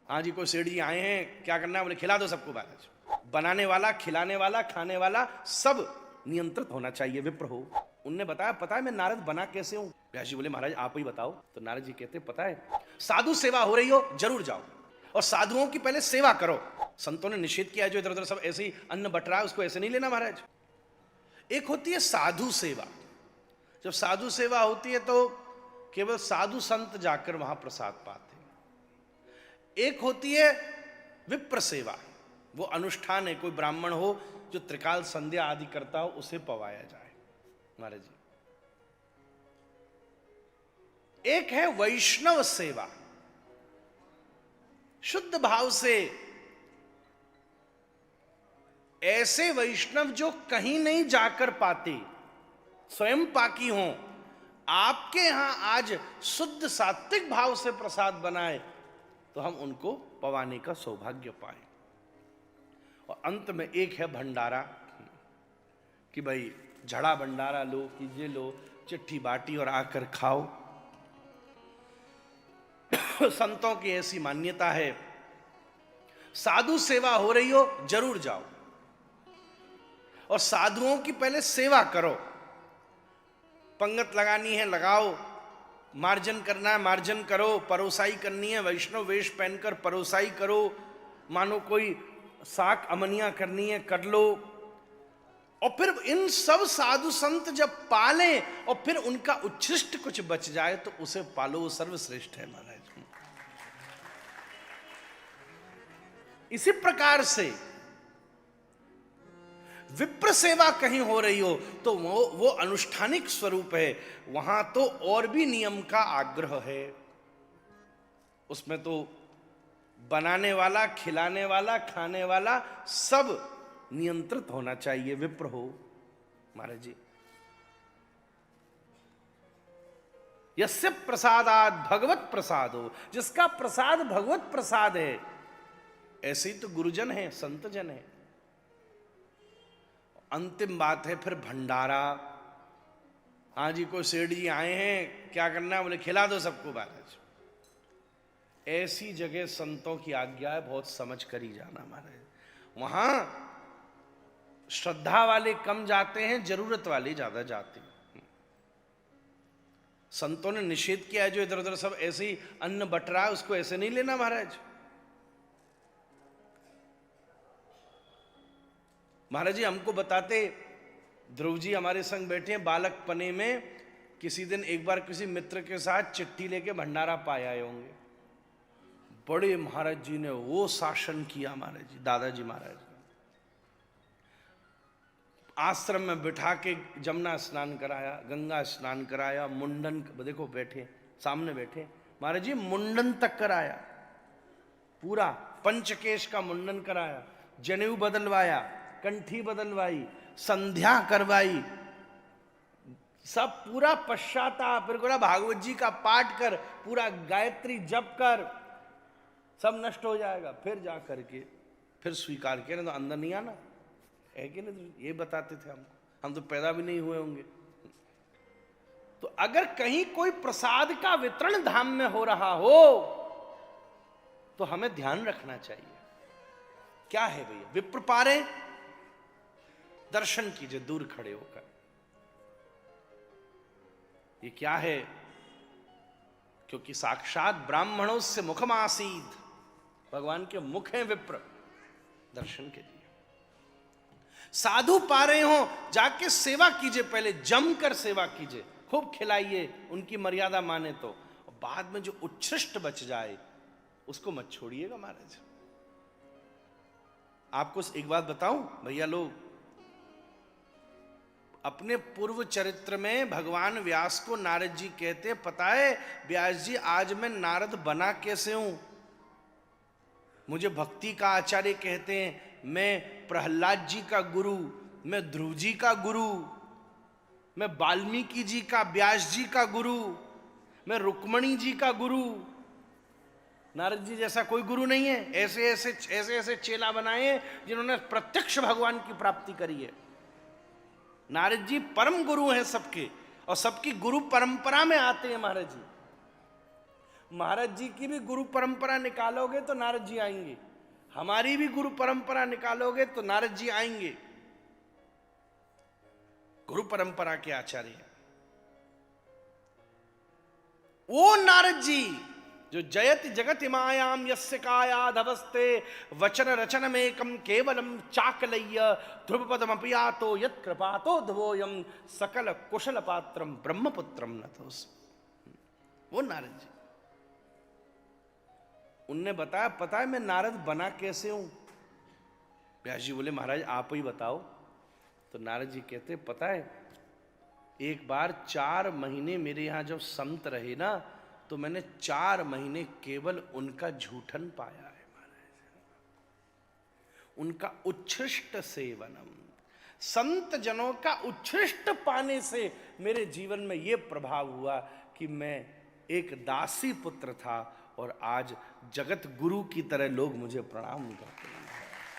हाँ जी, कोई सेठ जी आए हैं, क्या करना है? बोले खिला दो सबको महाराज। बनाने वाला, खिलाने वाला, खाने वाला सब नियंत्रित होना चाहिए, विप्र हो। उनने बताया, पता है मैं नारद बना कैसे हूं? व्यास जी बोले महाराज आप ही बताओ। तो नारद जी कहते, पता है साधु सेवा हो रही हो जरूर जाओ, और साधुओं की पहले सेवा करो। संतों ने निषेध किया, जो इधर उधर सब ऐसे ही अन्न बट रहा है उसको ऐसे नहीं लेना महाराज। एक होती है साधु सेवा। जब साधु सेवा होती है तो केवल साधु संत जाकर वहां प्रसाद पाते हैं। एक होती है विप्र सेवा, वो अनुष्ठान है, कोई ब्राह्मण हो जो त्रिकाल संध्या आदि करता हो उसे पवाया जाए महाराज जी। एक है वैष्णव सेवा, शुद्ध भाव से ऐसे वैष्णव जो कहीं नहीं जाकर पाते, स्वयं पाकी हों, आपके यहां आज शुद्ध सात्विक भाव से प्रसाद बनाए तो हम उनको पवाने का सौभाग्य पाए। और अंत में एक है भंडारा, कि भाई झड़ा भंडारा लो, कीजिए लो, चिट्ठी बाटी और आकर खाओ। संतों की ऐसी मान्यता है, साधु सेवा हो रही हो जरूर जाओ, और साधुओं की पहले सेवा करो। पंगत लगानी है लगाओ, मार्जन करना है मार्जन करो, परोसाई करनी है वैष्णव वेश पहनकर परोसाई करो, मानो कोई साक अमनिया करनी है कर लो। और फिर इन सब साधु संत जब पालें और फिर उनका उच्छिष्ट कुछ बच जाए तो उसे पालो, वो सर्वश्रेष्ठ है महाराज। इसी प्रकार से विप्र सेवा कहीं हो रही हो तो वो अनुष्ठानिक स्वरूप है, वहां तो और भी नियम का आग्रह है। उसमें तो बनाने वाला, खिलाने वाला, खाने वाला सब नियंत्रित होना चाहिए, विप्र हो महाराज जी। यस्य प्रसादात् भगवत प्रसाद हो, जिसका प्रसाद भगवत प्रसाद है, ऐसे ही तो गुरुजन है, संत जन है। अंतिम बात है फिर भंडारा। हाँ जी, कोई सेठ जी आए हैं, क्या करना है? बोले खिला दो सबको महाराज। ऐसी जगह संतों की आज्ञा है, बहुत समझ कर ही जाना महाराज। वहां श्रद्धा वाले कम जाते हैं, जरूरत वाले ज्यादा जाते हैं। संतों ने निषेध किया है, जो इधर उधर सब ऐसे ही अन्न बट रहा है उसको ऐसे नहीं लेना महाराज। महाराज जी हमको बताते, ध्रुव जी हमारे संग बैठे हैं, बालक पने में किसी दिन एक बार किसी मित्र के साथ चिट्ठी लेके भंडारा पाए आए होंगे। बड़े महाराज जी ने वो शासन किया महाराज जी, दादाजी महाराज आश्रम में बिठा के जमुना स्नान कराया, गंगा स्नान कराया, मुंडन, देखो बैठे सामने बैठे महाराज जी, मुंडन तक कराया, पूरा पंचकेश का मुंडन कराया, जनेऊ बदलवाया, कंठी बदलवाई, संध्या करवाई, सब पूरा पश्चाताप, फिर बोला भागवत जी का पाठ कर, पूरा गायत्री जप कर, सब नष्ट हो जाएगा, फिर जा करके फिर स्वीकार किया, तो अंदर नहीं आना है कि नहीं। ये बताते थे हम तो पैदा भी नहीं हुए होंगे। तो अगर कहीं कोई प्रसाद का वितरण धाम में हो रहा हो तो हमें ध्यान रखना चाहिए। क्या है भैया? विप्र पारे दर्शन कीजिए दूर खड़े होकर। ये क्या है? क्योंकि साक्षात ब्राह्मणों से मुखमासीद, भगवान के मुख हैं विप्र, दर्शन के लिए। साधु पा रहे हो जाके सेवा कीजिए, पहले जमकर सेवा कीजिए, खूब खिलाइए, उनकी मर्यादा माने तो। बाद में जो उच्छिष्ट बच जाए उसको मत छोड़िएगा महाराज। आपको एक बात बताऊं भैया लोग, अपने पूर्व चरित्र में भगवान व्यास को नारद जी कहते, पता है व्यास जी आज मैं नारद बना कैसे हूं? मुझे भक्ति का आचार्य कहते हैं, मैं प्रहलाद जी का गुरु, मैं ध्रुव जी का गुरु, मैं वाल्मीकि जी का, व्यास जी का गुरु, मैं रुक्मणी जी का गुरु। नारद जी जैसा कोई गुरु नहीं है। ऐसे ऐसे चेला बनाए हैं जिन्होंने प्रत्यक्ष भगवान की प्राप्ति करी है। नारद जी परम गुरु हैं सबके, और सबकी गुरु परंपरा में आते हैं महाराज जी। महाराज जी की भी गुरु परंपरा निकालोगे तो नारद जी आएंगे, हमारी भी गुरु परंपरा निकालोगे तो नारद जी आएंगे। गुरु परंपरा के आचार्य वो नारद जी जो जयति जगति मायाम यस्य कायाधवस्ते वचन रचनमेकम केवलम चाकलय्य ध्रुवपदमपि यातो यत् कृपातो ध्वोयम सकल कुशल पात्रम ब्रह्मपुत्रम नतोस। वो नारद जी, उनने बताया, पता है मैं नारद बना कैसे हूं? व्यास जी बोले महाराज आप ही बताओ। तो नारद जी कहते पता है, एक बार 4 महीने मेरे यहां जब संत रहे ना, तो मैंने 4 महीने केवल उनका झूठन पाया है महाराज, उनका उच्छृष्ट सेवनम। संत जनों का उच्छृष्ट पाने से मेरे जीवन में यह प्रभाव हुआ कि मैं एक दासी पुत्र था और आज जगत गुरु की तरह लोग मुझे प्रणाम करते हैं।